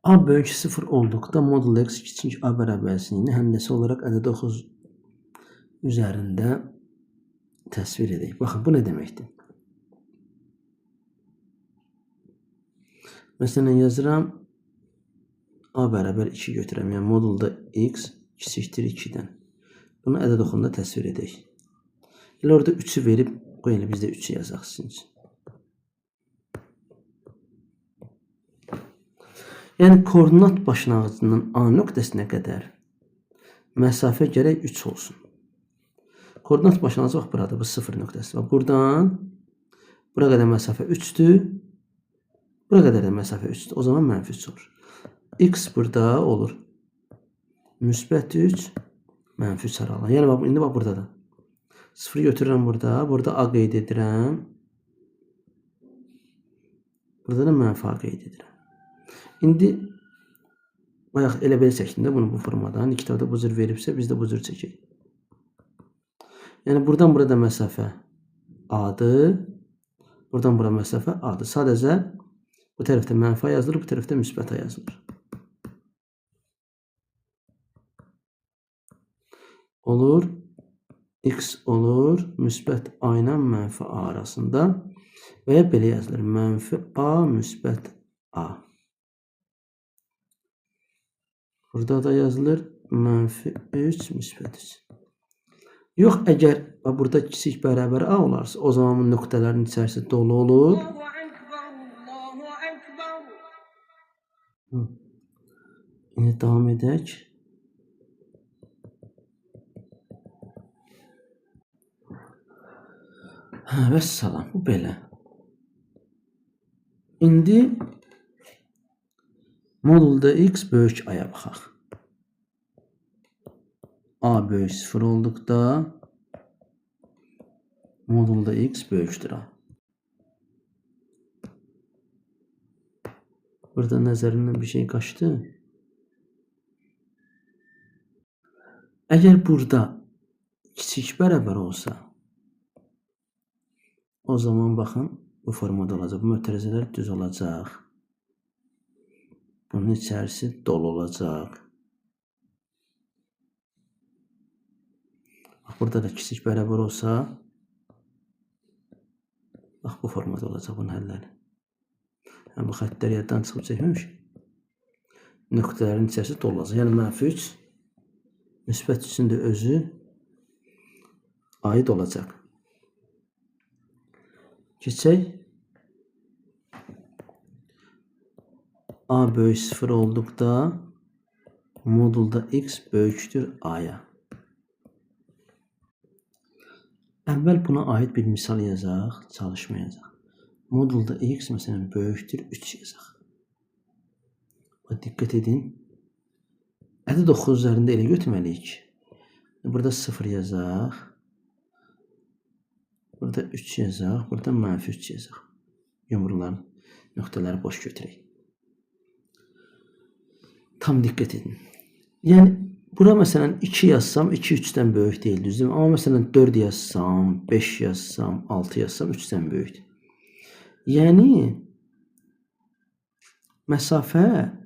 A böyük 0 olduqda modul x kiçik a bərabərliyini həndəsi olaraq ədəd 9 üzərində təsvir edək. Baxın, bu nə deməkdir? Məsələn, yazıram a bərabər 2 götürəm. Yəni, modulda x kiçikdir 2-dən. Bunu ədəd oxunda təsvir edək. Elə orada 3'ü verib, qoy elə biz də 3'ü yazaq sizin üçün. Yəni, koordinat başlanğıcından A nöqtəsinə qədər məsafə gərək 3 olsun. Koordinat başlanğıcı bax burada, bu 0 nöqtəsi var. Buradan bura qədər məsafə 3'dür. Bura qədər də məsafə 3'dür. O zaman mənfi 3 olur. X burada olur. Müsbət 3, mənfi 3 aralan. Yəni, indi bax burada da. 0 götürürəm burada. Burada A qeyd edirəm. Burada da mənfi A qeyd edirəm. İndi bayaq elə belə çəkdim də bunu bu formadan. İki tərəfdə bu cür veribsə, biz də bu cür çəkək. Yəni, buradan burada məsafə A-dır. Buradan bura məsafə A-dır. Sadəcə bu tərəfdə mənfi A yazılır, bu tərəfdə müsbət A yazılır. Olur. X olur. Müsbət A ilə mənfi A arasında. Və ya belə yazılır. Mənfi A, müsbət A. Burada da yazılır mənfi 3, müsbət 3. Yox, əgər burada kiçik bərabər A olarsa, o zaman bu nöqtələrin içərisi dolu olur. İndi davam edək. Vəssalam, bu belə. İndi modulda x böyük A-ya baxaq. A böyük 0 olduqda modulda x böyükdür A. Burada nəzərindən bir şey qaçdı. Əgər burada kiçik bərabər olsa, o zaman baxın, bu formada olacaq. Bu mötərizələr düz olacaq. Bunun içərisi dolu olacaq. Bax, burada da kiçik bərabər olsa, bax, bu formada olacaq bunun həlləri. Yəni, bu xəttlər yaddan çıxıb çəkməmiş. Nöqtələrin içərisi dolu olacaq. Yəni, mənfi 3, müsbət 3'ün də özü aid olacaq. Keçək. A böyük 0 olduqda modulda x böyükdür A-ya. Əvvəl buna aid bir misal yazaq, çalışmayacaq. Modulda x məsələn böyükdür 3 yazaq. Diqqət edin. Ədəd 9 üzərində elə götürməliyik. Burada 0 yazaq. Burada 3 yazaq. Burada mənfi 3 yazaq. Yumruların nöqtələri boş götürək. Tam diqqət edin. Yəni, bura məsələn 2 yazsam, 2 3'dən böyük deyil, düzdür? Amma məsələn 4 yazsam, 5 yazsam, 6 yazsam 3'dən böyükdür. Yəni, məsafə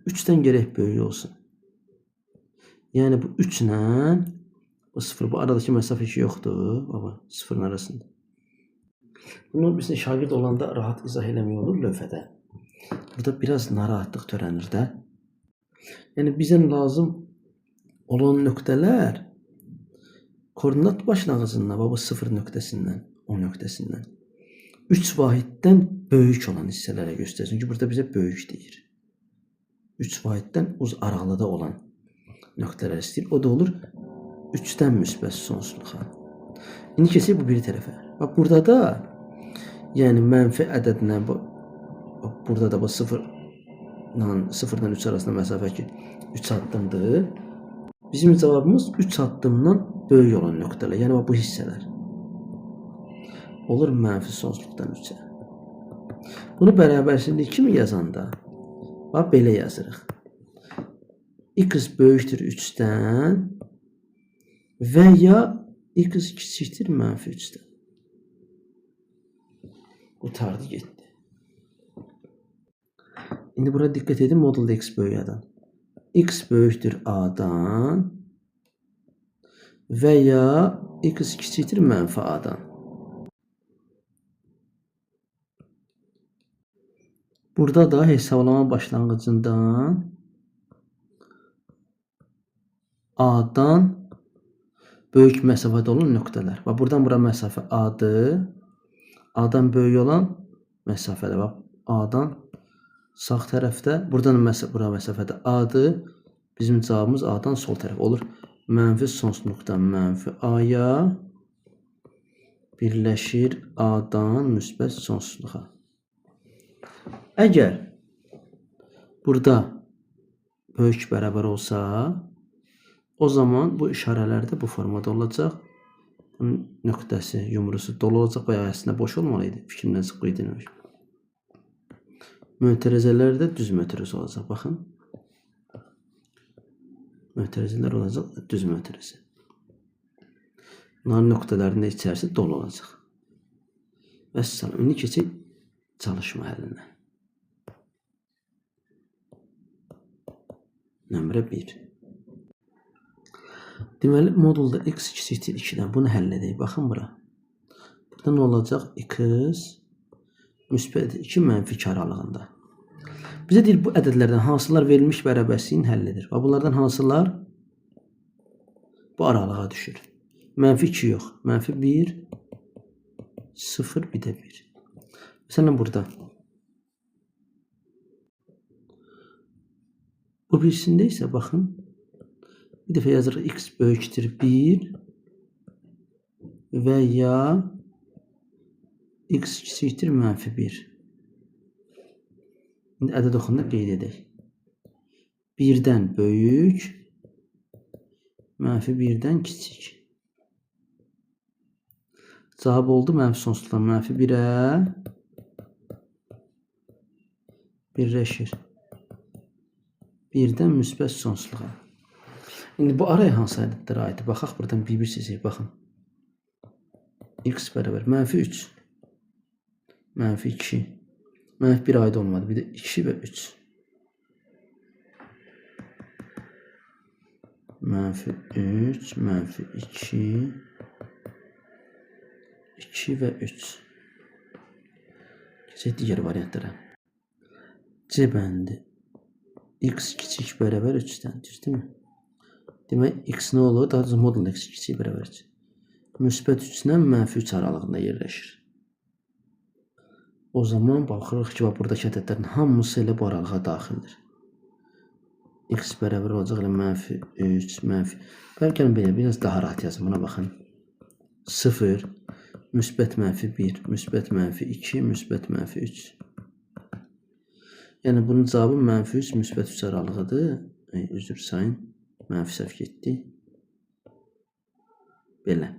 3'dən gərək böyük olsun. Yəni, bu 3 ilə bu 0, bu aradakı məsafə ki yoxdur. Baba, 0'ın arasında. Bunu bizə şagird olanda rahat izah eləmək olur lövhədə. Burada biraz narahatlıq törənir də. Yəni, bizə lazım olan nöqtələr koordinat başlanğıcından, bu 0 nöqtəsindən, o nöqtəsindən 3 vahiddən böyük olan hissələrə göstərsin. Çünki burada bizə böyük deyir. 3 vahiddən uz aralıda olan nöqtələr istəyir. O da olur 3'dən müsbət sonsuzluğa. İndi keçək bu bir tərəfə. Bax, burada da yəni mənfi ədədlə burada da bu 0'dan 3 arasında məsafə ki 3 addımdır. Bizim cavabımız 3 addımdan böyük olan nöqtələr. Yəni bu hissələr. Olur mənfi sonsuzluqdan 3'ə. Bunu bərabərçilik kimi yazanda bax belə yazırıq. X böyükdür 3'dən və ya x kiçikdir mənfi 3'dən. Qurtardı getdi. İndi burada dikkat edin, modulda x böyük a'dan. X böyükdür a'dan veya x kiçikdir mənfi a'dan. Burada da hesablama başlanğıcından a'dan böyük məsafədə olan nöqtələr. Bax, buradan bura məsafə a'dır. A'dan böyük olan məsafədə. Bax, a'dan sağ tərəfdə, buradan bura məsafədə a'dır. Bizim cavabımız a'dan sol tərəf olur. Mənfi sonsuzluqdan mənfi a'ya birləşir a'dan müsbət sonsuzluğa. Əgər burada böyük bərabər olsa, o zaman bu işarələr də bu formada olacaq. Bunun nöqtəsi, yumrusu dolu olacaq. Bayağı əslində boş olmalıydı. Fikrimdən çıxıb edilmiş. Mötərizələr də düz mötərizə olacaq. Baxın. Mötərizələr olacaq, düz mötərizə. Bunların nöqtələrində içərisi dolu olacaq. Vəssalam. İndi keçək çalışma həllinə. Nömrə 1. Deməli, modulda x kiçikdir 2-dən. Bunu həll edək. Baxın bura. Burada nə olacaq? X müsbət 2 mənfi 2 aralığında. Bizə deyir, bu ədədlərdən hansılar verilmiş bərabərliyin həllidir? Və bunlardan hansılar bu aralığa düşür? Mənfi 2 yox. Mənfi 1, 0, bir də 1. Məsələn, burada. Bu birisində isə baxın. Bir dəfə yazırıq, x böyükdür 1 və ya x kiçikdir mənfi 1. İndi ədəd oxununda qeyd edək. 1-dən böyük, mənfi 1-dən kiçik. Cavab oldu mənfi sonsuzluqdan mənfi 1-ə birləşir. 1-dən müsbət sonsuzluğa. İndi bu araya hansı ədədlərə aiddir? Baxaq, buradan bir-bir seçək, baxın. X bərabər mənfi 3, mənfi 2, mənfi 1 aid olmadı, bir də 2 və 3. Mənfi 3, mənfi 2, 2 və 3. Keçək digər variantlara. C bəndi. X kiçik bərabər 3-dən, düzdürmü? Demək, x nə olur? Daha doğrusu modulda x kiçik bərabər 3. Müsbət 3-dən mənfi 3 aralığında yerləşir. O zaman baxırıq ki, buradakı ədədlərin hamısı elə bu aralığa daxildir. X bərabər olacaq elə mənfi 3, mənfi... Bəlkə belə, biraz daha rahat yazın, buna baxın. 0, müsbət mənfi 1, müsbət mənfi 2, müsbət mənfi 3. Yəni, bunun cavabı mənfi 3, müsbət 3 aralığıdır. Üzr sayın. Mənfi səhv getdi. Belə.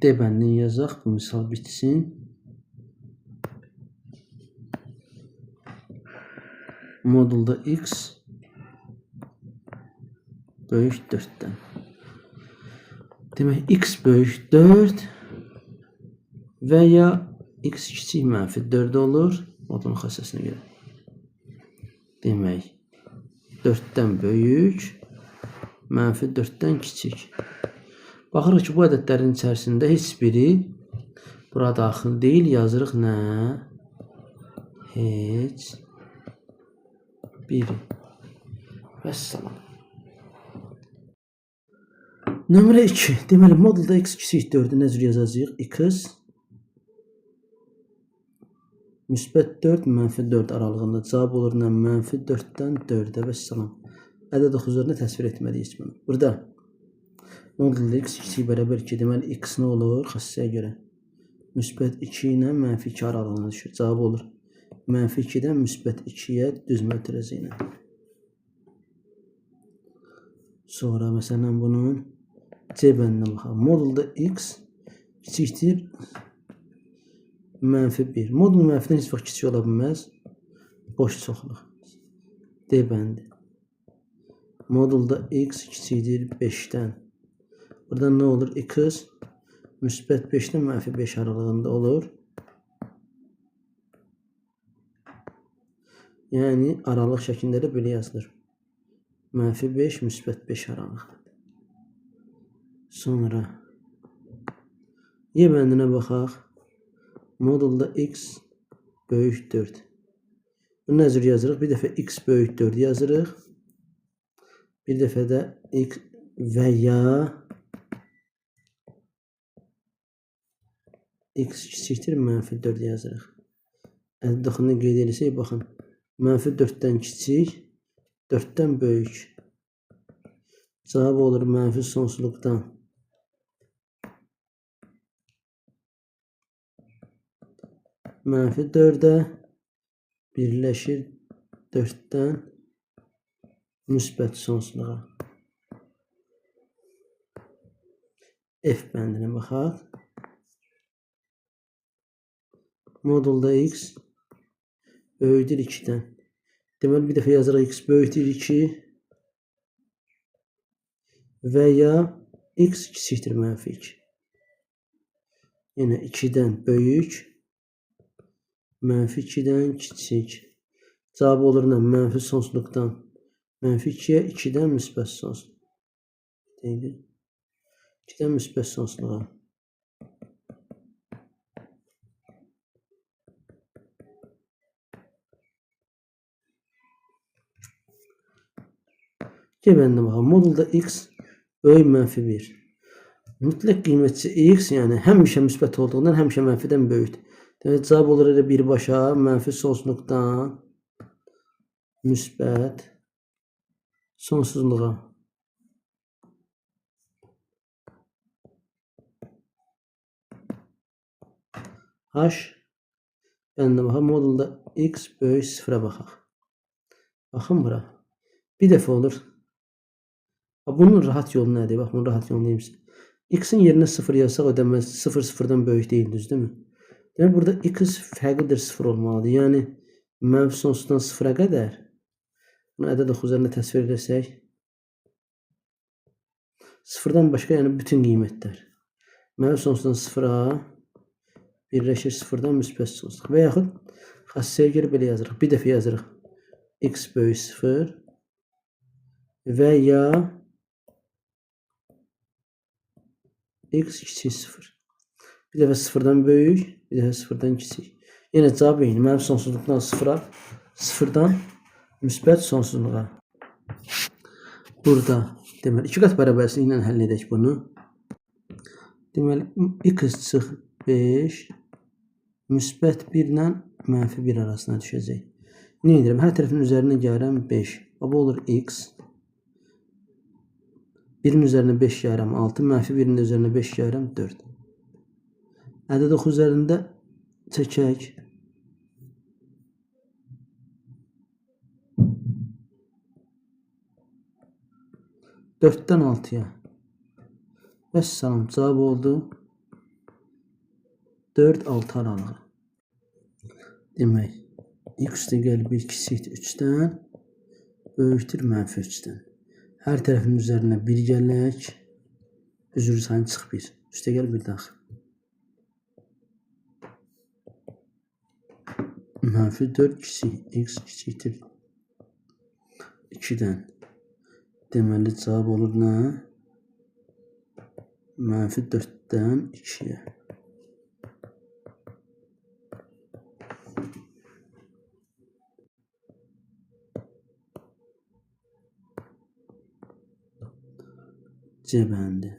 D bəndini yazaq. Bu misal bitsin. Modulda x böyük 4-dən. Demək, x böyük 4 və ya x kiçik mənfi 4 olur. Modulun xassəsinə görə. Demək, 4-dən böyük, mənfi 4-dən kiçik. Baxırıq ki, bu ədədlərin içərisində heç biri bura daxil deyil. Yazırıq nə? Heç biri. Vəssalam. Nömrə 2. Deməli, modulda x kiçik 4-ü nə cür yazacağıq? X müsbət 4, mənfi 4 aralığında cavab olur nə? Mənfi 4-dən 4-ə vəssalam. Ədəd oxucularını təsvir etmədik heç bunu. Burada modulda x kiçik bərabər 2. Deməli, x nə olur? Xassəyə görə. Müsbət 2 ilə mənfi 2 aralığına düşür. Cavab olur. Mənfi 2-dən müsbət 2-yə düz mötərizə ilə. Sonra, məsələn, bunun C bəndinə baxaq. Modulda x kiçikdir mənfi 1. Modul mənfidən heç vaxt kiçik ola bilməz. Boş çoxluq. D bəndi. Modulda x kiçikdir 5-dən. Buradan nə olur? X müsbət 5-dən mənfi 5 aralığında olur. Yəni aralıq şəklində də belə yazılır. -5, -5 aralıq. Sonra Y bəndinə baxaq. Modulda x böyük 4. Bunu nə cür yazırıq? Bir dəfə x böyük 4 yazırıq. Bir dəfə də x və ya x kiçikdir -4 yazırıq. Ədəd daxilində qeyd edirsək, baxın. -4-dən kiçik, 4-dən böyük. Cavab olur mənfi sonsuzluqdan -4-ə birləşir 4-dən müsbət sonsuzluğa. F bəndinə baxaq. Modulda x böyükdür 2-dən. Deməli, bir dəfə yazırıq x böyükdür 2 və ya x kiçikdir -2. Yenə 2-dən böyük, -2-dən kiçik. Cavab olur nə? Mənfi sonsuzluqdan -2-yə, 2-dən müsbət sonsuzluğa. 2-dən müsbət sonsuzluğa. G bəndinə baxaq. Modulda x böyük -1. Mütləq qiymətçi x, yəni həmişə müsbət olduğundan həmişə mənfidən böyükdür. Demək, cavab olur elə birbaşa mənfi sonsuzluqdan müsbət sonsuzluğa. H bəndinə baxaq. Modulda x böyük 0-a baxaq. Baxın bura. Bir dəfə olur. Bunun rahat yolu nədir? Bax, bunun rahat yolu neyimsə. X-in yerinə 0 yazsaq ödənməz. 0 0-dan böyük deyil, düzdürmü? Demək, burada x fərqlidir 0 olmalıdır. Yəni, mənfi sonsuzdan 0-a qədər. Bunu ədəd oxu üzərində təsvir etsək. 0-dan başqa, yəni bütün qiymətlər. Mənfi sonsuzdan 0-a birləşir 0-dan müsbət sonsuzluq. Və yaxud xassəyə görə belə yazırıq. Bir dəfə yazırıq. X böyük 0 və ya x kiçik 0. Bir dəfə 0-dan böyük, bir dəfə 0-dan kiçik. Yenə cavab eyni. Mənfi sonsuzluqdan 0-a, 0-dan müsbət sonsuzluğa. Burada deməli 2 qat bərabərsizliyi ilə həll edək bunu. Deməli x çıx 5 müsbət 1 ilə -1 arasına düşəcək. Nə edirəm? Hər tərəfin üzərinə gəlirəm 5. Bu olur x. 1-in üzərinə 5 gəlirəm 6. -1-in üzərinə 5 gəlirəm 4. Ədəd oxu üzərində çəkək. Dörddən 6-ya. Vəssalam, cavab oldu 4-6 aralığı. Demək, x üstəgəl 1 kiçikdir 3-dən, böyükdür -3-dən. Hər tərəfin üzərinə 1 gələk. Üzrü sayını çıx 1. Üstəgəl 1 daxil. -4 kiçik, x kiçikdir 2-dən. Deməli, cavab olur nə? -4-dən 2-yə. C bəndi.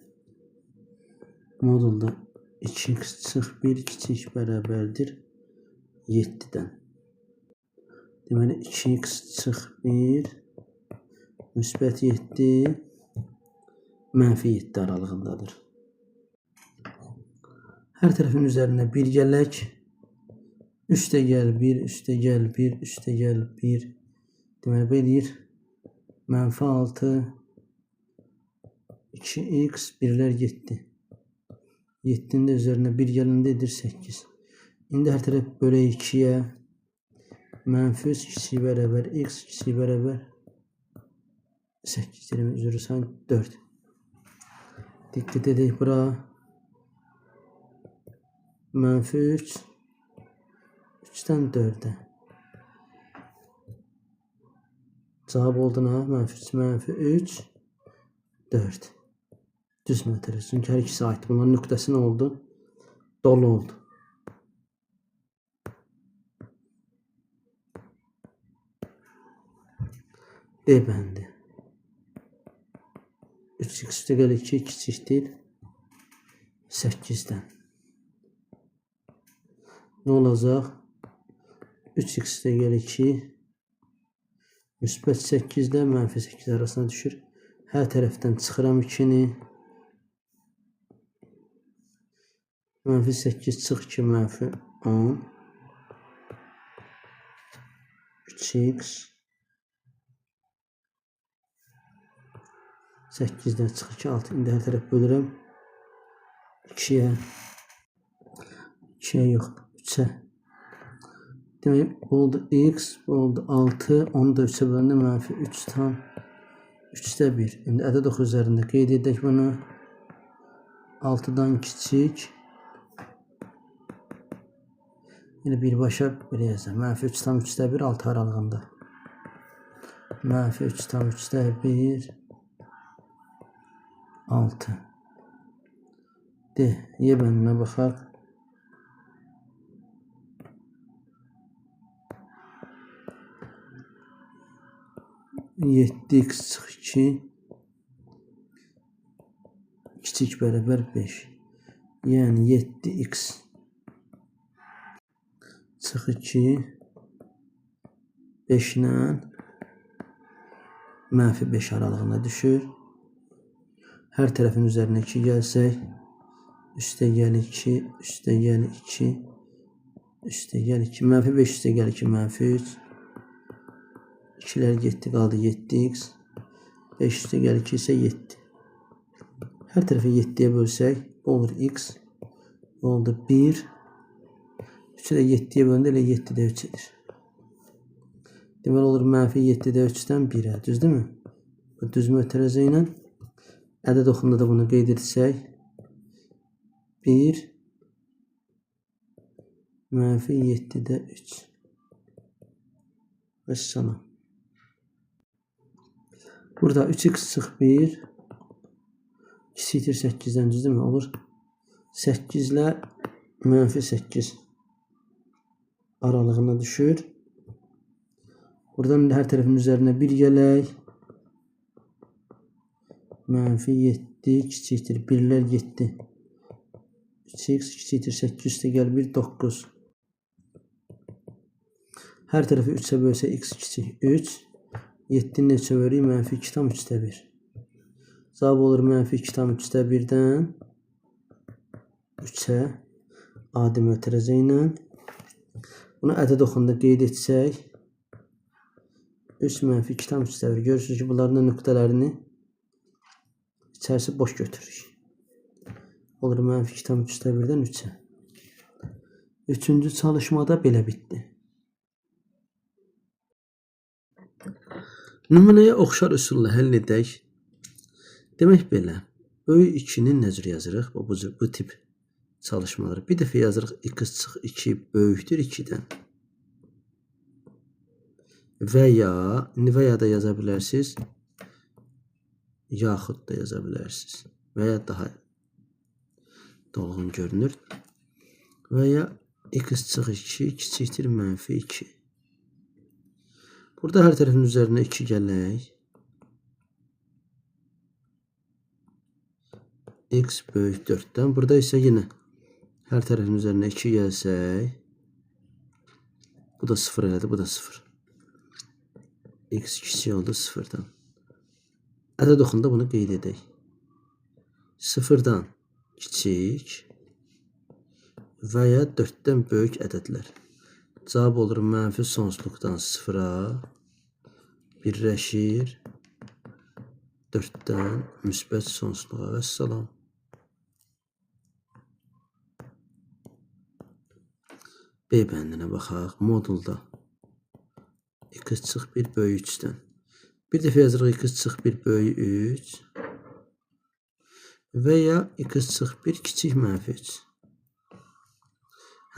Modulda 2x çıx 1 kiçik bərabərdir 7-dən. Deməli, 2x çıx 1 müsbət 7 -7 aralığındadır. Hər tərəfin üzərinə 1 gələk. Üstəgəl 1, üstəgəl 1, üstəgəl 1. Deməli, bu eləyir -6 2x 1-lər 7. 7-nin də üzərinə 1 gələndə edir 8. İndi hər tərəf bölək 2-yə. -3 kiçik bərabər x kiçik bərabər 8 deyirəm, üzrü sayı 4. Diqqət edək bura. -3 3-dən 4-ə. Cevap oldu ne? -3, -4. Düz metre. Çünkü her ikisi ait. Bunların nöqtəsi nə oldu? Dolu oldu. D bəndi. 3x üstəgəl 2 kiçikdir 8-dən. Nə olacaq? 3x üstəgəl 2 müsbət 8 ilə mənfi 8 arasına düşür. Hər tərəfdən çıxıram 2-ni. Mənfi 8 çıx 2 mənfi 10. 3x 8'den çıx 2 6. İndi hər tərəf bölürəm 2'yə. 2'yə yox, 3'ə. Demək, bu oldu x, bu oldu 6. Onu da 3'ə bölündə mənfi 3 tam 3'də 1. İndi ədəd oxu üzərində qeyd edək bunu. 6'dan kiçik. Yine birbaşa belə yazaq. Mənfi 3 tam 3'də 1 6 aralığında. Mənfi 3 tam 3'də 1 6. D. Y bəndinə baxaq. Yeddi x çıx 2 kiçik bərabər 5. Yəni 7x çıx 2 5 ilə mənfi 5 aralığına düşür. Hər tərəfin üzərinə 2 gəlsək, üstəgəl 2, üstəgəl 2, üstəgəl 2, mənfi 5 üstəgəl 2, mənfi 3. 2'lər getdi, qaldı 7x. 5 üstəgəl 2 isə 7. Hər tərəfi 7'yə bölsək, bu olur x. Bu oldu 1. 3'ü də 7'yə bölündə elə 7'də 3 edir. Deməli olur mənfi 7'də 3'dən 1'ə, düzdür mü? Bu düz mötərəzə ilə ədəd oxunda da bunu qeyd etsək, 1 mənfi 7'də 3. Vəssalam. Burada 3x çıx 1 kiçikdir 8'dən, düzdür mü? Olur 8 ilə mənfi 8 aralığına düşür. Buradan hər tərəfin üzərinə 1 gələk. Mənfi 7 kiçikdir 1'lər 7. 3x kiçikdir 8 üstəgəl 1 9. Hər tərəfi 3'ə bölsə x kiçik 3. 7'nin neçə bölürük? Mənfi 2 tam 3'də 1. Cavab olur mənfi 2 tam 3'də 1'dən 3'ə adi mötərəzə ilə. Bunu ədəd oxunda qeyd etsək, 3 mənfi 2 tam 3'də 1. Görürsünüz ki, bunların nöqtələrini içərisi boş götürürük. Olur mənfi 2 tam 3'də 1'dən 3'ə. Üçüncü çalışmada belə bitdi. Nümunəyə oxşar üsulla həll edək. Demək belə, böyük 2'ni nə cür yazırıq? Bu tip çalışmaları. Bir dəfə yazırıq x çıx 2 böyükdür 2'dən. Və ya da yaza bilərsiniz. Yaxud da yaza bilərsiniz. Və ya daha dolğun görünür. Və ya x çıx 2 kiçikdir mənfi 2. Burada hər tərəfin üzərinə 2 gələk. X böyük 4'dən. Burada isə yenə hər tərəfin üzərinə 2 gəlsək. Bu da 0 elədi, bu da 0. X kiçik oldu 0'dan. Ədəd oxunda bunu qeyd edək. 0'dan kiçik və ya 4'dən böyük ədədlər. Cavab olur mənfi sonsuzluqdan 0'a birləşir 4'dən müsbət sonsuzluğa. Vəssalam. B bəndinə baxaq. Modulda x çıx 1 böyük 3'dən. Bir dəfə yazırıq x çıx 1 böyük 3 və ya x çıx 1 kiçik mənfi 3.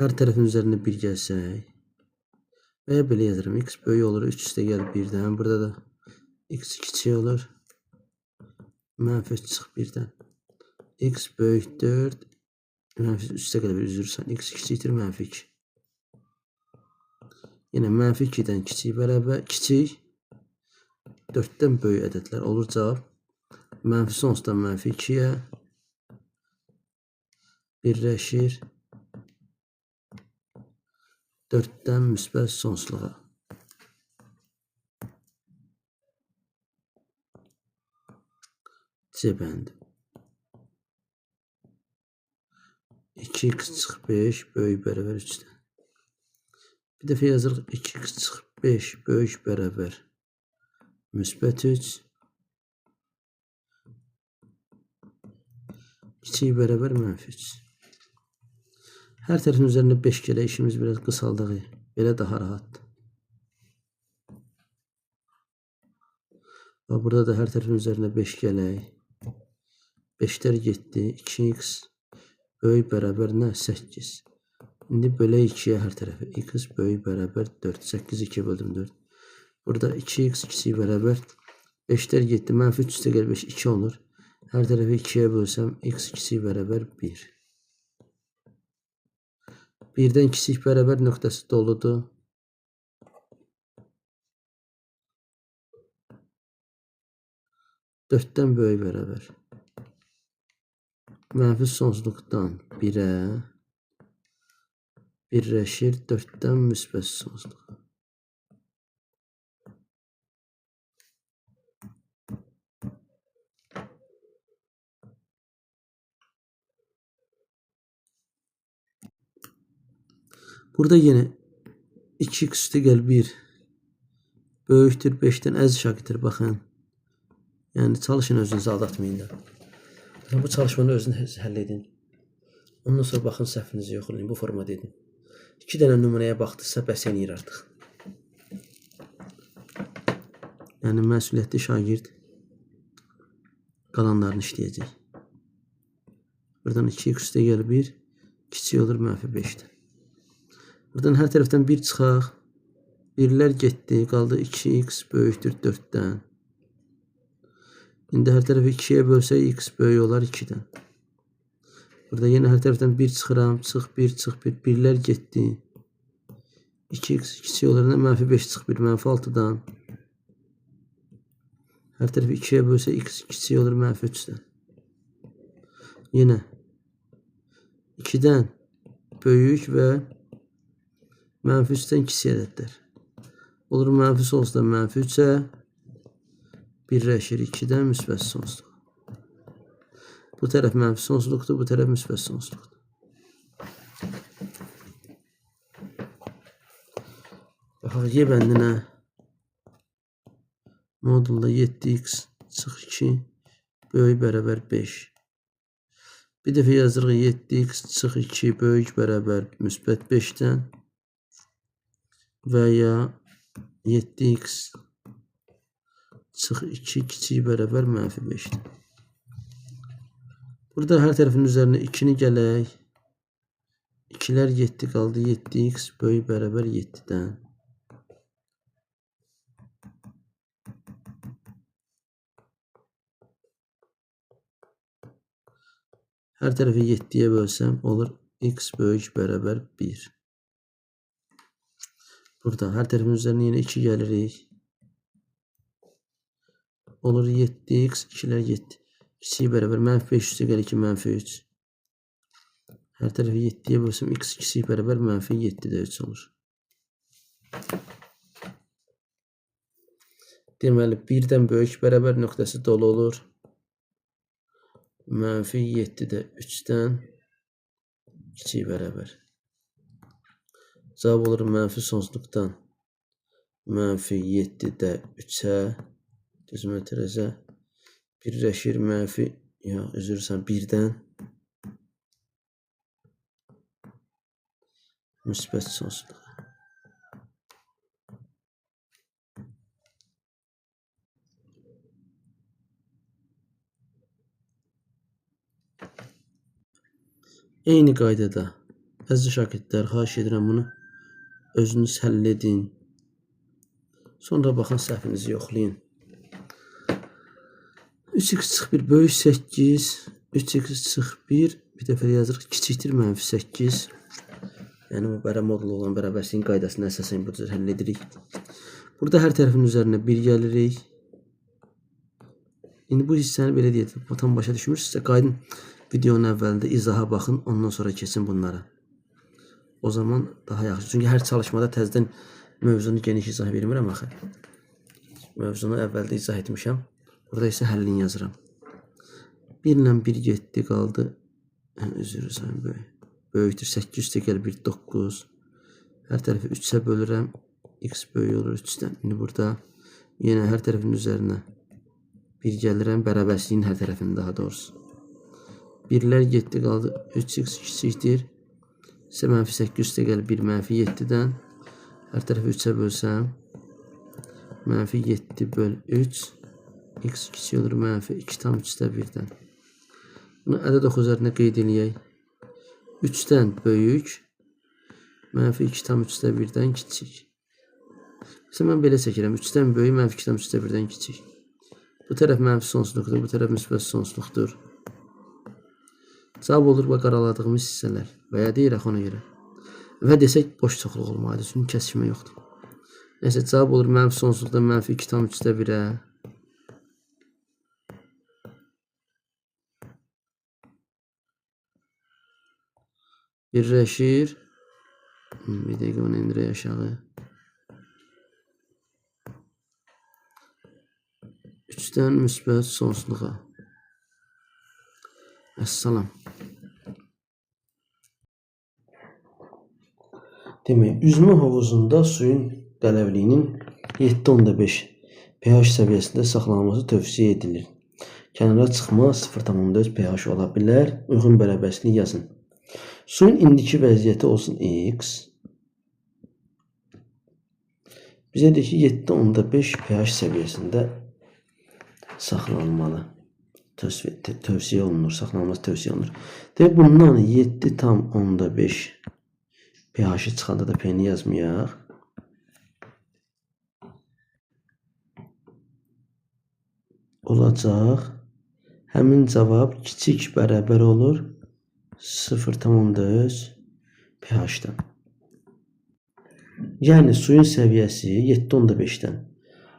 Hər tərəfin üzərində 1 gəlsək və ya belə yazırım. X böyük olur 3 üstəgəl 1'dən. Burada da X kiçik olur. Mənfi 3 çıx 1-dən. X böyükdür. Mənfi üstə qədər üzürsən. X kiçikdir mənfi 2. Yine mənfi 2-dən kiçik bərabər kiçik 4-dən böyük ədədlər olur cavab. Mənfi sonsuzdan mənfi 2-yə birləşir 4-dən müsbət sonsuzluğa. C bəndi. 2x çıx 5 böyük bərabər 3-dən. Bir dəfə yazırıq 2x çıx 5 böyük bərabər müsbət 3 kiçik bərabər mənfi 3. Hər tərəfin üzərində 5 gələ işimiz biraz qısaldıq. Belə daha rahatdır. Və burada da hər tərəfin üzərində 5 gələk. 5'lər getdi. 2x böyük bərabər nə? 8. İndi bölək 2-yə hər tərəfi. X böyük bərabər 4. 8 2 böldüm 4. Burada 2x kiçik bərabər 5'lər getdi. Mənfi 3 üstə gəl 5 2 olur. Hər tərəfi 2-yə bölsəm x kiçik bərabər 1. 1'dən kiçik bərabər nöqtəsi doludur. Dörtdən böyük bərabər. Mənfi sonsuzluqdan 1-ə birləşir 4'dən müsbət sonsuzluğa. Burada yine 2x üstə gəl 1 böyükdür 5'dən əziz şagirdlər baxın. Yəni çalışın özünüzü aldatmayın da. Bu çalışmanı özünüz həll edin. Ondan sonra baxın səhvinizi yoxlayın. Bu formada edin. 2 dənə nümunəyə baxdıqsa bəs eləyir artıq. Yəni məsuliyyətli şagird qalanlarını işləyəcək. Buradan 2x üstə gəl 1 kiçik olur mənfi 5'dən. Buradan hər tərəfdən 1 çıxaq. 1'lər getdi. Qaldı 2x böyükdür 4'dən. İndi hər tərəfi 2'yə bölsək x böyük olar 2'dən. Burada yine hər tərəfdən 1 çıxıram. Çıx 1 çıx 1. 1'lər getdi. 2x kiçik olur. Mənfi 5 çıx 1 mənfi 6'dan. Hər tərəfi 2'yə bölsək x kiçik olur mənfi 3'dən. Yine 2'dən böyük və mənfi 3'dən kiçik ədədlər. Olur mənfi sonsuzdan mənfi 3'ə birləşir 2'dən müsbət sonsuzluq. Bu tərəf mənfi sonsuzluqdur, bu tərəf müsbət sonsuzluqdur. Baxaq, Y bəndinə modulda 7x çıx 2 böyük bərabər 5. Bir dəfə yazırıq 7x çıx 2 böyük bərabər müsbət 5'dən və ya 7x çıx 2 kiçik bərabər mənfi 5'dən. Burada hər tərəfin üzərinə 2'ni gələk. 2'lər getdi, qaldı 7x böyük bərabər 7'dən. Hər tərəfi 7'yə bölsəm olur x böyük bərabər 1. Burada hər tərəfin üzərinə yine 2 gəlirik. Olur 7x 2'lər getdi. Kiçik bərabər mənfi 5 üstə gəl 2 mənfi 3. Hər tərəfi 7'yə bölsəm x kiçik bərabər mənfi 7'də 3 olur. Deməli 1'dən böyük bərabər nöqtəsi dolu olur. Mənfi 7'də 3'dən kiçik bərabər. Cavab olur mənfi sonsuzluqdan mənfi 7'də 3'ə düzmə tərəzə birləşir mənfi üzürsən 1'dən müsbət sonsuzluğa. Eyni qaydada əziz şagirdlər, xahiş edirəm bunu özünüz həll edin. Sonra baxın səhvinizi yoxlayın. 3x çıx 1 böyük 8. 3x çıx 1. Bir dəfə yazırıq. Kiçikdir -8. Yəni bu bərabər modulu olan bərabərsizliyin qaydasına əsasən bu cür həll edirik. Burada hər tərəfin üzərinə 1 gəlirik. İndi bu hissəni belə deyək. Tam başa düşmürsünüzsə qaydın videonun əvvəlində izaha baxın, ondan sonra keçin bunlara. O zaman daha yaxşı. Çünki hər çalışmada təzədən mövzunu geniş izah vermirəm axı. Mövzunu əvvəldə izah etmişəm. Burada isə həllini yazıram. 1 ilə 1 getdi, qaldı. Üzr istəyirəm böyük. Böyükdür 8 + 1 9. Hər tərəfi 3-ə bölürəm. X böyük olur 3-dən. İndi burada yenə hər tərəfin üzərinə 1 gəlirəm. Bərabərsizliyin hər tərəfini daha doğrusu. 1'lər getdi, qaldı 3x kiçikdir. İsə -8 + 1 -7-dən hər tərəfi 3-ə bölsəm -7 böl 3 x kiçik olur -2/3-1-dən. Bunu ədəd oxu üzərində qeyd edək. 3-dən böyük -2/3-1-dən kiçik. Mesela mən belə çəkirəm. 3-dən böyük -2/3-1-dən kiçik. Bu tərəf mənfi sonsuzluqdur, bu tərəf müsbət sonsuzluqdur. Cavab olur və qaraladığımız hissələr. Və ya deyirək ona görə. Və desək boş çoxluq olmalıdır. Çünki kəsişmə yoxdur. Nəysə cavab olur mənfi sonsuzluqdan -2/3-1-ə. Birləşir. Bir dəqiqə onu indirək aşağı. 3-dən müsbət sonsuzluğa. Əssalam. Demək, üzmə hovuzunda suyun qələvliyinin 7.5 pH səviyyəsində saxlanılması tövsiyə edilir. Kənara çıxma 0.4 pH ola bilər. Uyğun bərabərsizliyi yazın. Suyun indiki vəziyyəti olsun X. Bizə deyir ki, 7.5 pH səviyyəsində saxlanılmalı. Tövsiyə olunur, saxlanılması tövsiyə olunur. Demək, bundan 7.5 pH-ı çıxanda da P-ni yazmayaq. Olacaq. Həmin cavab kiçik bərabər olur 0.4 pH-dan. Yəni suyun səviyyəsi 7.5-dən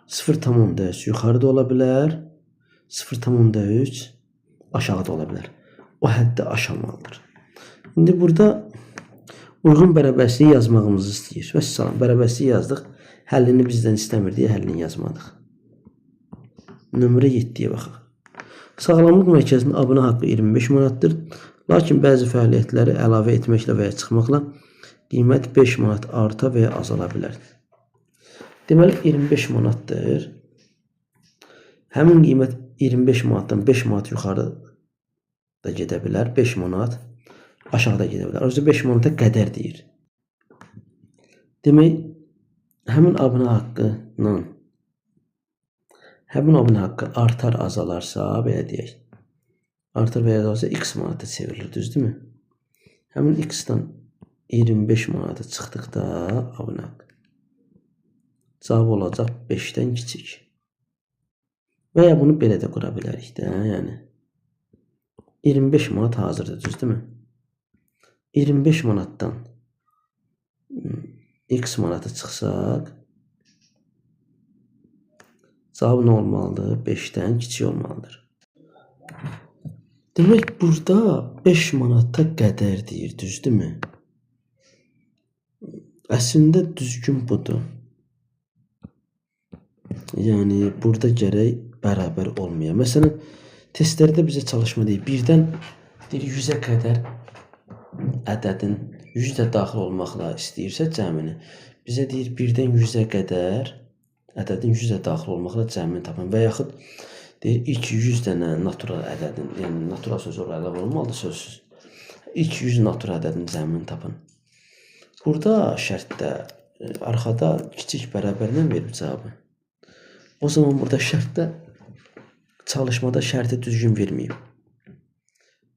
0.4 yuxarıda ola bilər, 0.3 aşağıda ola bilər. O həddə aşamalıdır. İndi burada uyğun bərabərsizliyi yazmağımızı istəyir. Vəssalam, bərabərsizliyi yazdıq. Həllini bizdən istəmir deyə həllini yazmadıq. Nömrə 7-yə baxaq. Sağlamlıq mərkəzinin abunə haqqı 25 manatdır. Lakin bəzi fəaliyyətləri əlavə etməklə və ya çıxmaqla qiymət 5 manat arta və ya azala bilər. Deməli 25 manatdır. Həmin qiymət 25 manatdan 5 manat yuxarı da gedə bilər. 5 manat aşağıda gedə bilər. Ayrıca 5 manata qədər deyir. Demək, həmin abunə haqqı artar, azalarsa, belə deyək. Artar və ya azalarsa x manata çevrilir, düzdürmü? Həmin x-dan 25 manata çıxdıqda abunə haqqı. Cavab olacaq 5-dən kiçik. Və ya bunu belə də qura bilərik də, yəni. 25 manat hazırdır, düzdürmü? 25 manatdan x manatı çıxsaq, cavab nə olmalıdır? 5-dən kiçik olmalıdır. Demək, burada 5 manata qədər deyir, düzdürmü? Əslində düzgün budur. Yəni, burada gərək bərabər olmaya. Məsələn, testlərdə bizə çalışma deyil. 1-dən 100-ə qədər ədədin 100 daxil olmaqla istəyirsə cəmini. Bizə deyir 1-dən 100-ə qədər ədədin 100-ə daxil olmaqla cəmini tapın. Və yaxud deyir ilk 100 dənə natural ədədin, yəni natural sözü oraya əlavə olmalıdır sözsüz. İlk 100 natural ədədin cəmini tapın. Burada şərtdə arxada kiçik bərabərlə verib cavabı. O zaman burada şərtdə çalışmada şərti düzgün verməyib.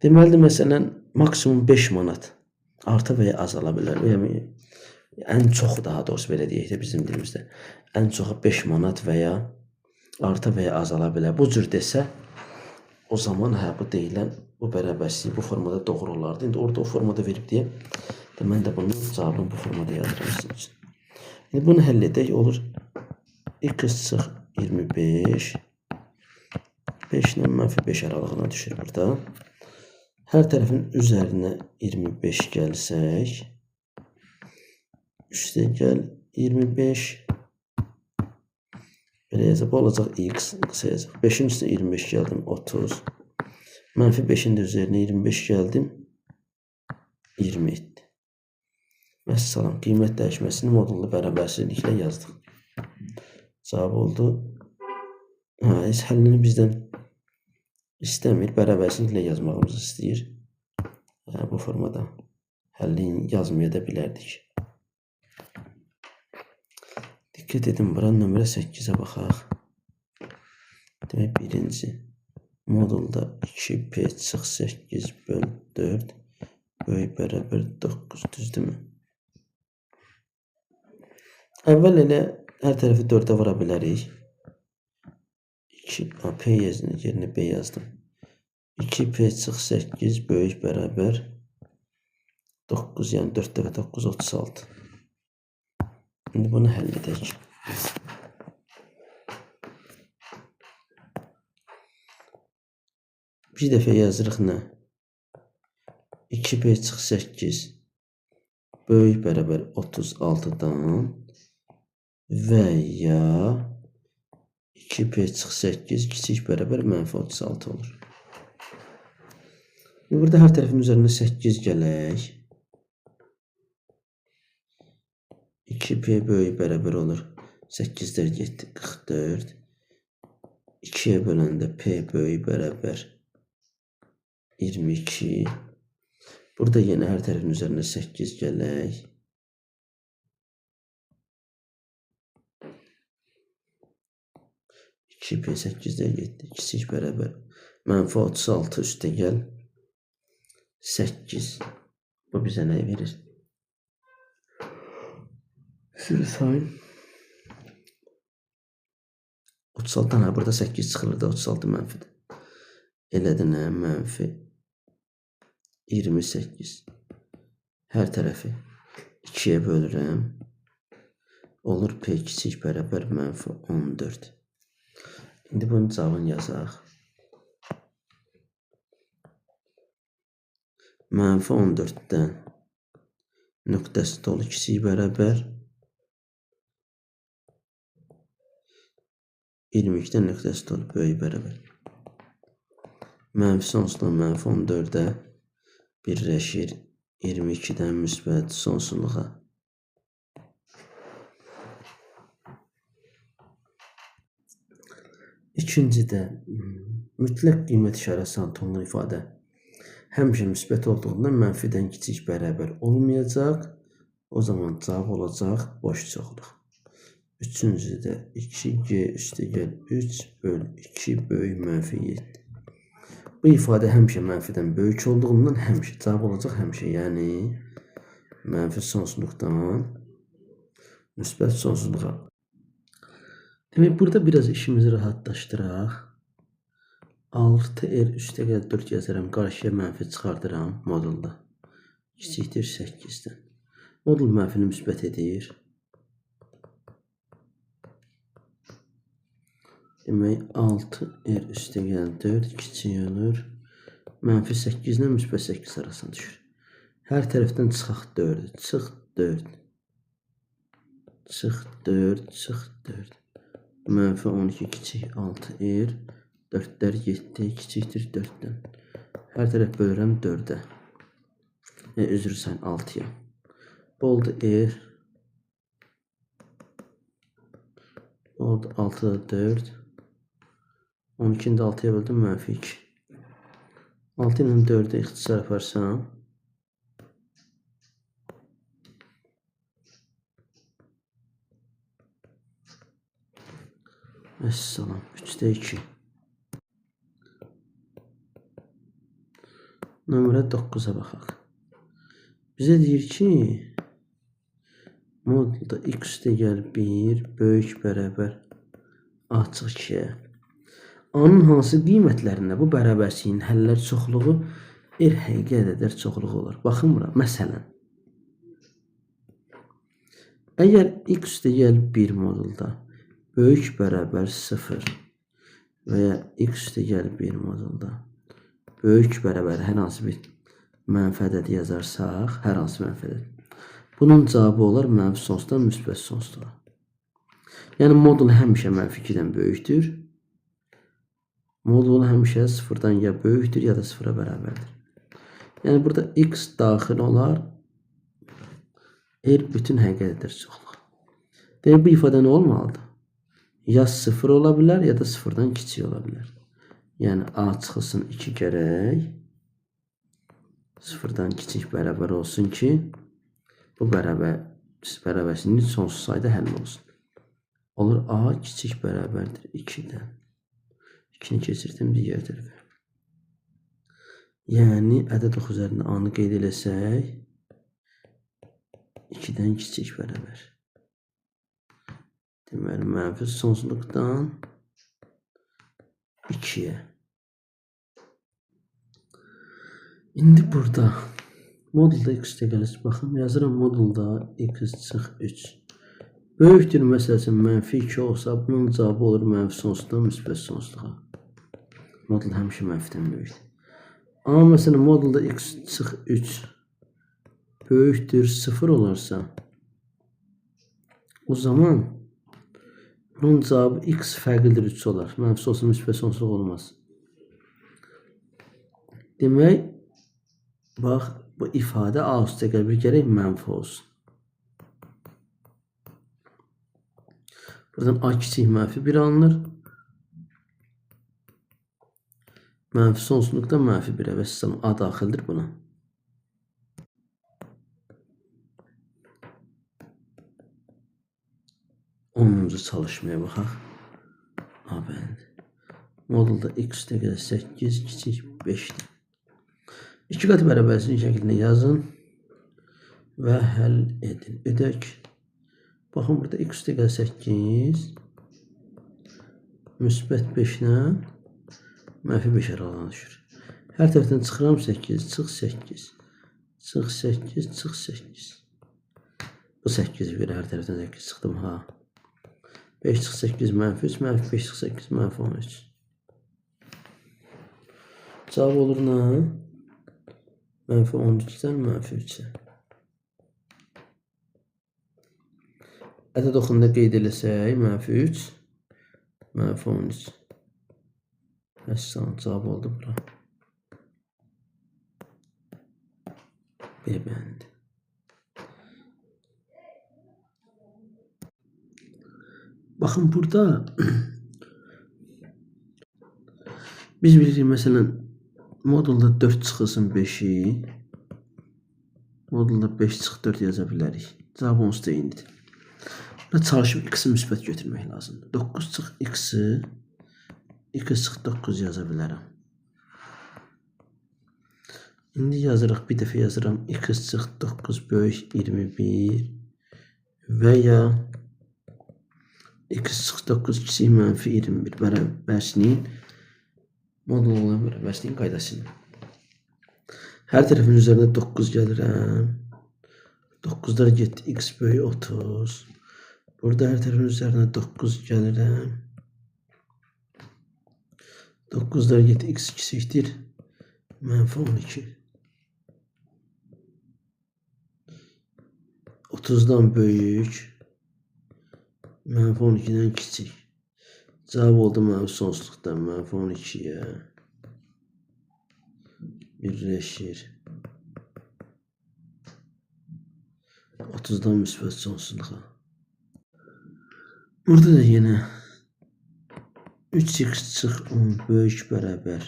Deməlidir, məsələn, maksimum 5 manat arta və ya azala bilər. Ən çoxu daha doğrusu belə deyək də bizim dilimizdə. Ən çoxu 5 manat və ya arta və ya azala bilər. Bu cür desə, o zaman hə bu deyilən bu bərabərsizlik bu formada doğru olardı. İndi orada o formada verib deyə mən də bunun cavabını bu formada yazıram sizin üçün. İndi bunu həll edək, olur x çıx 25 5 ilə -5 aralığına düşür burada. Hər tərəfin üzərinə 25 gəlsək, üstəgəl 25 belə yazaq, bu olacaq x sayacaq. 5-in üstünə 25 gəldim 30. -5-in də üzərinə 25 gəldim 20 etdi. Məsələn, qiymət dəyişməsini modullu bərabərsizliklə yazdıq. Cavab oldu. Heç həllini bizdən istəmir, bərabərsizliklə yazmağımızı istəyir. Bu formada həllini yazmaya da bilərdik. Diqqət edin, bura nömrə 8-ə baxaq. Demək, birinci modulda 2p çıx 8 böl 4 böyük bərabər 9, düzdürmü? Əvvəl elə hər tərəfi 4-ə vura bilərik. 2p yerinə b yazdım. 2p çıx 8 böyük bərabər 9, yəni 4 dəfə 9, 36. İndi bunu həll edək. Bir dəfə yazırıq nə? 2p çıx 8 böyük bərabər 36-dan və ya 2p çıx 8 kiçik bərabər -36 olur. Burada hər tərəfin üzərində 8 gələk. 2p böyük bərabər olur. 8-lər getdi, 44. 2-yə böləndə p böyük bərabər 22. Burada yenə hər tərəfin üzərində 8 gələk. 2p 8-lər getdi, kiçik bərabər -36 üstə gəl 8. Bu bizə nə verir? Sürü sayın. 36-dan burada 8 çıxılır da 36 mənfidir. Elədi nə? Mənfi 28. Hər tərəfi 2-yə bölürəm. Olur p kiçik bərabər -14. İndi bunun cavabını yazaq. -14-dən nöqtəsi dolu kiçik bərabər 22-dən nöqtəsi dolu böyük bərabər. Mənfi sonsuzdan -14-ə birləşir 22-dən müsbət sonsuzluğa. İkincidə mütləq qiymət işarəsi antonlu ifadə həmişə müsbət olduğundan mənfidən kiçik bərabər olmayacaq. O zaman cavab olacaq boş çoxluq. Üçüncüdə 2g üstəgəl 3 böl 2 böyük -7. Bu ifadə həmişə mənfidən böyük olduğundan həmişə cavab olacaq həmişə. Yəni mənfi sonsuzluqdan müsbət sonsuzluğa. Demək, burada biraz işimizi rahatlaşdıraq. 6r üstəgəl 4 yazıram. Qarşıya mənfi çıxardıram modulda. Kiçikdir 8-dən. Modul mənfini müsbət edir. Demək, 6r üstəgəl 4 kiçik olur. -8 ilə -8 arasına düşür. Hər tərəfdən çıxaq 4. Çıx 4. Çıx 4. Çıx 4. -12 kiçik 6r. 4-lər 7 kiçikdir 4-dən. Hər tərəf bölürəm 4-ə. Üzr sayın 6-ya. Oldu r. Oldu 6-da 4. 12-ni də 6-ya böldüm -2. 6 ilə 4-ə ixtisar yaparsam. Əssalam. 3-də 2. Nömrə 9-a baxaq. Bizə deyir ki, modulda x üstəgəl 1 böyük bərabər Açıq 2-yə. A-nın hansı qiymətlərində bu bərabərliyin həllər çoxluğu həqiqi ədədlər çoxluğu olur? Baxın bura. Məsələn, əgər x üstəgəl 1 modulda böyük bərabər 0 və ya x üstəgəl 1 modulda böyük bərabər hər hansı bir mənfi ədədi yazarsaq, hər hansı mənfi ədəd, bunun cavabı olar mənfi sonsuzdan müsbət sonsuzluğa. Yəni modul həmişə mənfi 2-dən böyükdür. Modul həmişə 0-dan ya böyükdür ya da 0-a bərabərdir. Yəni burada x daxil olar. Bütün həqiqi ədədlər çoxluğu. Demək bu ifadə nə olmalıdır? Ya 0 ola bilər ya da 0-dan kiçik ola bilər. Yəni a çıxılsın 2 gərək 0-dan kiçik bərabər olsun ki, bu bərabərliyin sonsuz sayda həll olsun. Olur a kiçik bərabərdir 2-dən. 2-ni keçirdim digər tərəfə. Yəni ədəd oxu üzərində a-nı qeyd eləsək 2-dən kiçik bərabər. Deməli mənfi sonsuzluqdan 2-yə. İndi burada modulda x təqəlis baxın. Yazıram modulda x çıx 3. Böyükdür məsələn mənfi 2 olsa bunun cavabı olur mənfi sonsuzdan müsbət sonsuzluğa. Modul həmişə mənfidən böyükdür. Amma məsələn modulda x çıx 3 böyükdür 0 olarsa o zaman bunun cavabı x fərqlidir 3 olar. Mənfi sonsuz müsbət sonsuzluq olmaz. Demək, bax bu ifadə a üstə gəlbir gərək mənfi olsun. Buradan a kiçik mənfi 1 alınır. Mənfi sonsuzluqda mənfi 1-ə və sistem a daxildir buna. Onuncu çalışmaya baxaq. A bənd. Modulda x üstəgəl 8 kiçik 5-dir. 2 qat bərabərliyin şəklində yazın və həll edin. Edək. Baxın burada x üstəgəl 8 müsbət 5-lə mənfi 5 aralığına düşür. Hər tərəfdən çıxıram 8, çıx 8, çıx 8, çıx 8. Bu 8 verir, hər tərəfdən 8 çıxdım ha. 5 çıx 8 mənfi 3, mənfi 5 çıx 8 mənfi 13. Cavab olur nə? Mənfi 13-dən mənfi 3-ə. Ədəd oxunda qeyd eləsək, mənfi 3, mənfi 13. Əslan cavab oldu bura. B bəndi. Baxın burada biz bilirik məsələn modulda 4 çıxılsın 5-i modulda 5 çıx 4 yaza bilərik. Cavab onsuz da eynidir. Burada çalışıb x-i müsbət götürmək lazımdır. 9 çıx x-i 2 çıx 9 yaza bilərəm. İndi yazırıq, bir dəfə yazıram 2 çıx 9 böyük 21 və ya 2 çıx 9 kiçik mənfi 21 bərabərliyin modul olan bərabərliyin qaydasını. Hər tərəfin üzərində 9 gəlirəm. 9'lar getdi x böyük 30. Burada hər tərəfin üzərində 9 gəlirəm. 9'lar getdi x kiçikdir mənfi 12. 30'dan böyük mənfi 12'dən kiçik. Cavab oldu mənfi sonsuzluqdan mənfi 12'yə birləşir 30'dan müsbət sonsuzluğa. Burada da yine 3x çıx 10 böyük bərabər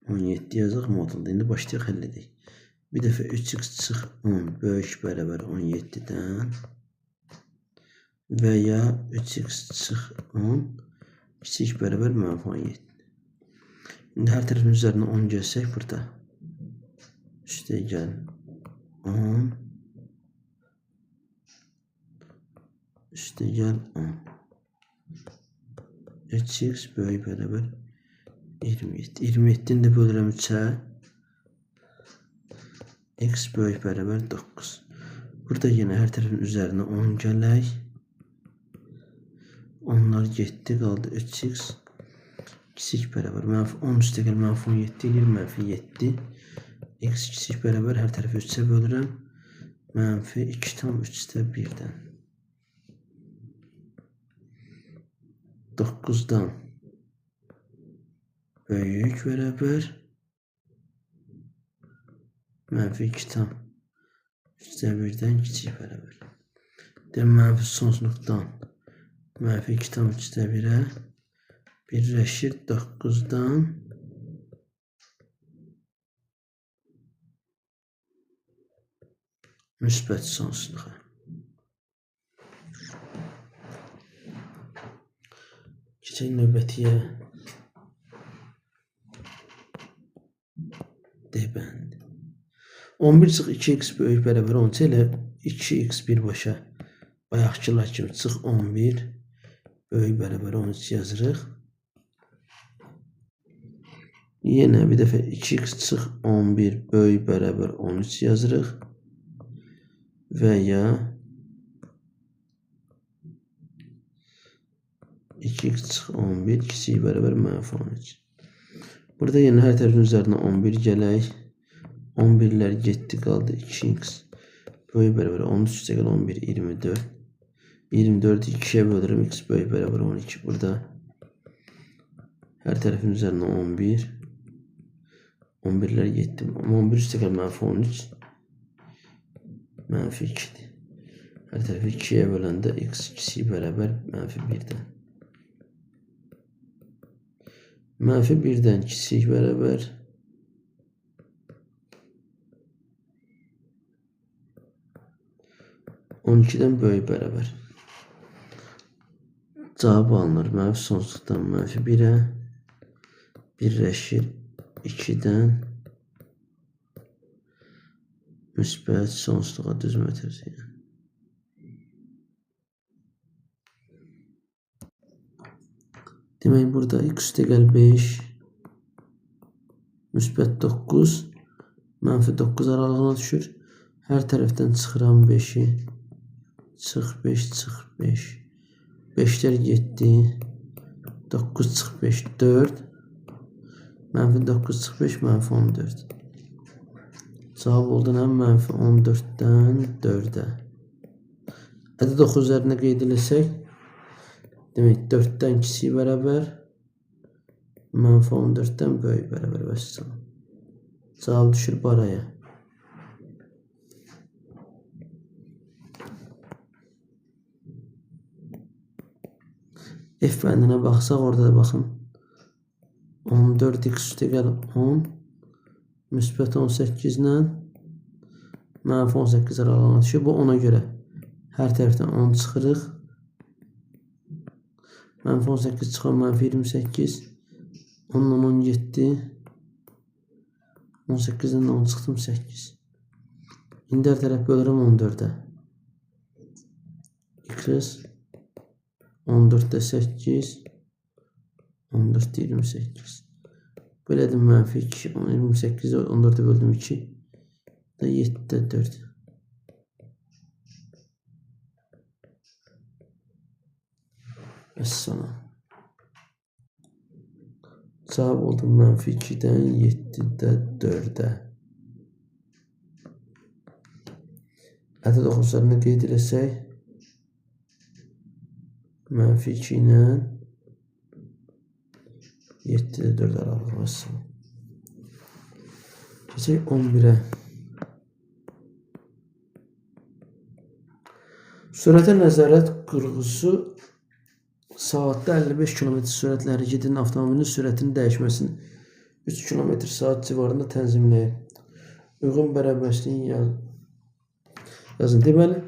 17 yazaq modulda. İndi başlayaq həll edək. Bir dəfə 3x çıx 10 böyük bərabər 17'dən və ya 3x çıx 10 kiçik bərabər mənfi 17. İndi hər tərəfin üzərinə 10 gəlsək burada üstə gəl 10 üstə gəl 10. 3x böyük beraber 27. 27'ni de bölürəm 3'e. X böyük beraber 9. Burada yine her tarafın üzerine 10 gələk. Onlar getdi, qaldı 3x. Kiçik beraber mənfi 10 üstə gəl mənfi 17 edir, mənfi 7. X kiçik beraber her tarafı 3'e bölürəm. Mənfi 2 tam 3'te 1'den. 9'dan büyük beraber mənfi 2 tam 3'te 1'den küçük beraber. Demek mənfi sonsuzluktan mənfi 2 tam 3'te 1'e birleşir 9'dan müsbət sonsuzluğa. Keçək növbətiyə. D bəndi. 11 çıx 2x böyük beraber 13 ilə 2x birbaşa bayaqkılar kimi çıx 11 böyük beraber 13 yazırıq. Yine bir dəfə 2x çıx 11 böyük beraber 13 yazırıq. Veya 2x çıx 11 kiçik beraber mənfi 13. Burada yine her tarafın üzerine 11 gələk. 11'ler getdi, qaldı 2x. Böyük beraber 13 üstə gəl 11 24. 24'ü 2'ye bölürüm. X böyük beraber 12. Burada her tarafın üzerine 11. 11'ler getdi. 11 üstə gəl mənfi 13. Mənfi 2'dir. Her tarafı 2'ye bölende x ikisi beraber mənfi 1'den. Mənfi 1'den kiçik beraber 12'den böyük beraber. Cevabı alınır. Mənfi sonsuzluktan mənfi 1'e birleşir 2'den müsbət sonsuzluğa düzmə tərziyə. Demek burada x üstə gəl 5 müsbət 9 mənfi 9 aralığına düşür. Her taraftan çıxıram 5'i. Çıx 5 çıx 5. 5'ler getdi. 9 çıx 5 4. Mənfi 9 çıx 5 mənfi 14. Cevap oldu həm mənfi 14'den 4'e. Ədəd oxu üzərində qeyd eləsək, demək 4'den kiçik beraber mənfi 14'den böyük beraber vəssalam. Cevap düşür baraya. F bəndinə baxsaq, orada da baxın. 14x üstə gəl 10 müsbət 18 ilə mənfi 18 aralığına düşür. Bu ona göre her tərəfdən 10 çıxırıq. Mənfi 18 çıxan mənfi 28. 10 ilə 10 getdi. 18'den 10 çıxdım 8. İndi hər tərəf bölürəm 14'e. X 14'te 8. 14'te 28. Böledim mənfi 2. 28'i 14'e böldüm 2. Da 7'de 4. Vesselam. Cevap oldu mənfi 2'den 7'de 4'e. Ədəd oxucularını qeyd eləsək, mənfi 2 ilə 7'de 4 aralığı vesselam. Keçək 11'e. Sürətə nəzarət qurğusu saatdə 55 km sürətlə hərəkət edən avtomobilin sürətinin dəyişməsini 3 km/saat civarında tənzimləyir. Uyğun bərabərliyin yazın. Deməli,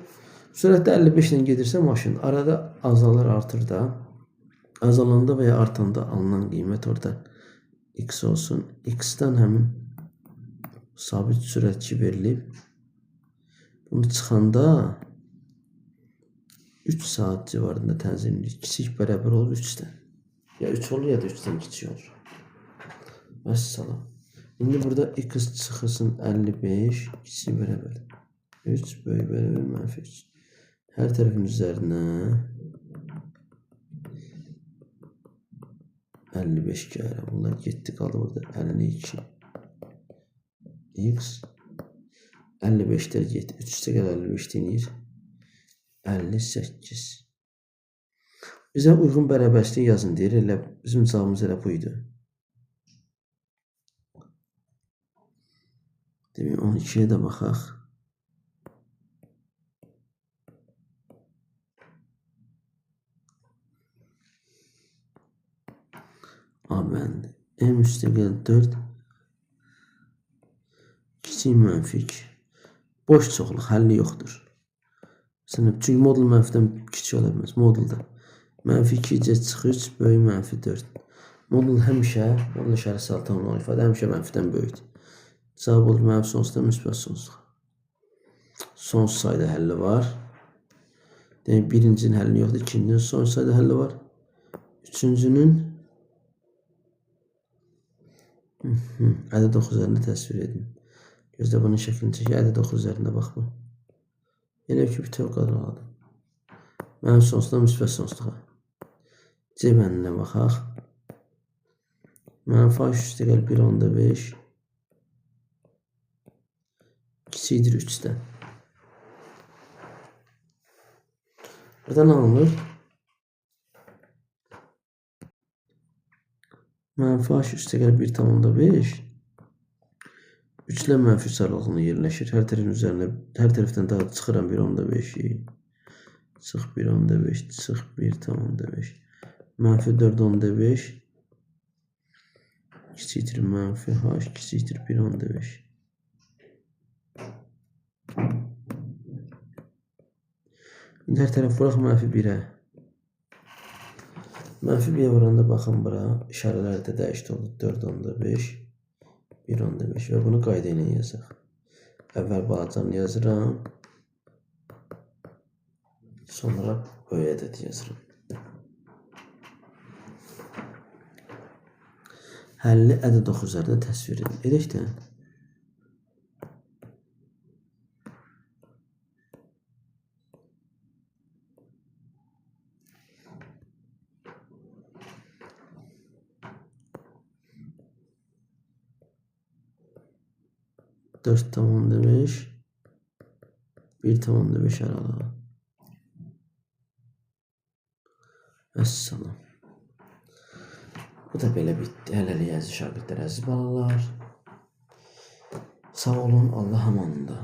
sürətdə 55 ilə gedirsə maşın arada azalır, artır da. Azalanda veya artanda alınan qiymət orada x olsun. X-dən həmin sabit sürətçi verilib. Bunu çıxanda 3 saat civarında tənzimləyir. Kiçik bərabər olur 3'dən. Ya 3 olur ya da 3'ten kiçik olur. Vəssalam. İndi burada x çıxılsın 55 kiçik bərabər 3 böyük bərabər mənfi 3. Hər tərəfin üzərinə 55 gəlirəm. Bunlar getdi qaldı burada 52. X 55'ler getdi. 3 üstə gəl 55 denir. 58. Bizə uyğun bərabərslik yazın deyir. Elə bizim cavabımız elə bu idi. Demək 12'yə də baxaq. Amen. M üstə gəl 4 kiçik mənfi 2. Boş çoxluq həlli yoxdur. Çünki modul mənfidən kiçik ola bilməz. Modulda mənfi 2 çıxır 3 böyük mənfi 4. Modul həmişə, modul işarəsi altı olan ifadə həmişə mənfidən böyükdür. Cavab olur mənfi sonsuzdan müsbət sonsuzluğa. Sonsuz sayda həlli var. Demək birincinin həlli yoxdur, ikincinin sonsuz sayda həlli var. Üçüncünün ədəd 9 üzərində təsvir edin. Gözlə bunun şəklini çək, ədəd 9 üzərində bax bu. Elə ki, bütöv qadraladım. Mənfi sonsuzdan müsbət sonsuzluğa. C bəndinə baxaq. Mənfi h üstə gəl 1/5 kiçikdir 3'dən. Burada nə alınır? Mənfi h üstə gəl 1/5 3 ilə mənfi 3 aralığında yerləşir. Hər tərəfin üzərinə, hər tərəfdən daha çıxıram 1/5'i. Çıx 1/5, çıx 1/5. Mənfi 4/5 kiçikdir mənfi h kiçikdir 1/5. İndi hər tərəf vuraq mənfi 1'ə. Mənfi 1'ə vuranda baxın bura işarələr də dəyişdi oldu. 4/5, 1/5 və bunu qayda ilə yazaq. Əvvəl balacanı yazıram. Sonra böyük ədədi yazıram. Həlli ədəd 9 üzərində təsvir edin. Edək də. Dört tamamda 5 1/5 aralığı. Vəssalam. Bu da belə bitdi. Hələlik əziz şagirdlər, əziz balalar. Sağ olun, Allah amanında.